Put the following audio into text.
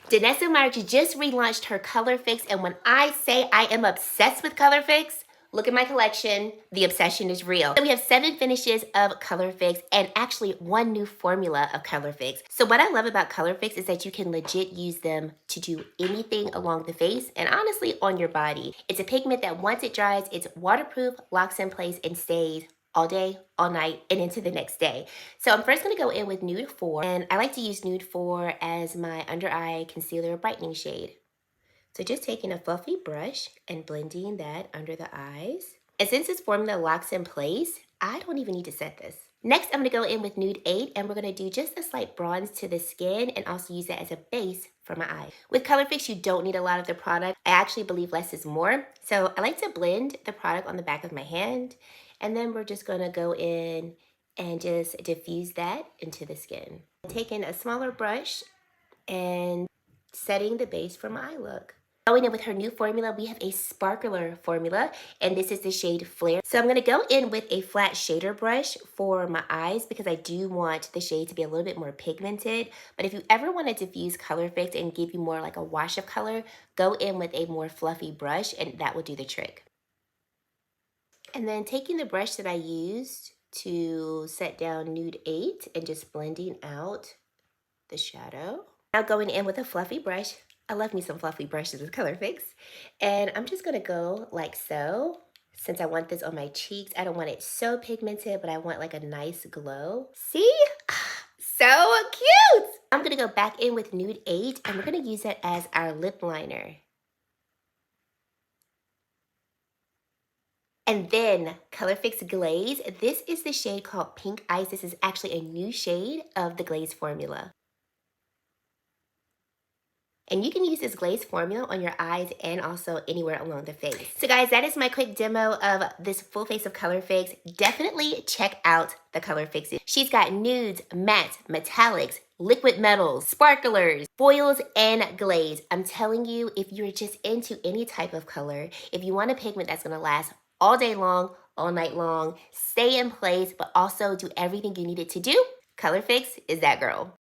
Danessa Myricks just relaunched her Colorfix, and when I say I am obsessed with Colorfix, look at my collection. The obsession is real. So we have 7 finishes of Colorfix and actually 1 new formula of Colorfix. So what I love about Colorfix is that you can legit use them to do anything along the face and honestly on your body. It's a pigment that once it dries, it's waterproof, locks in place, and stays all day, all night, and into the next day. So I'm first gonna go in with Nude 4, and I like to use Nude 4 as my under eye concealer brightening shade. So just taking a fluffy brush and blending that under the eyes. And since this formula locks in place, I don't even need to set this. Next, I'm gonna go in with Nude 8, and we're gonna do just a slight bronze to the skin and also use that as a base for my eye. With Colorfix, you don't need a lot of the product. I actually believe less is more. So I like to blend the product on the back of my hand, and then we're just gonna go in and just diffuse that into the skin. Taking a smaller brush and setting the base for my eye look. Going in with her new formula, we have a sparkler formula, and this is the shade Flare. So I'm gonna go in with a flat shader brush for my eyes because I do want the shade to be a little bit more pigmented. But if you ever want to diffuse Colorfix and give you more like a wash of color, go in with a more fluffy brush and that will do the trick. And then taking the brush that I used to set down Nude 8 and just blending out the shadow. Now going in with a fluffy brush. I love me some fluffy brushes with Colorfix. And I'm just gonna go like so. Since I want this on my cheeks, I don't want it so pigmented, but I want like a nice glow. See? So cute! I'm gonna go back in with Nude 8 and we're gonna use it as our lip liner. And then Colorfix Glaze. This is the shade called Pink Ice. This is actually a new shade of the Glaze formula. And you can use this glaze formula on your eyes and also anywhere along the face. So guys, that is my quick demo of this full face of Colorfix. Definitely check out the Colorfix. She's got nudes, matte, metallics, liquid metals, sparklers, foils, and glaze. I'm telling you, if you're just into any type of color, if you want a pigment that's gonna last all day long, all night long, stay in place, but also do everything you need it to do, Colorfix is that girl.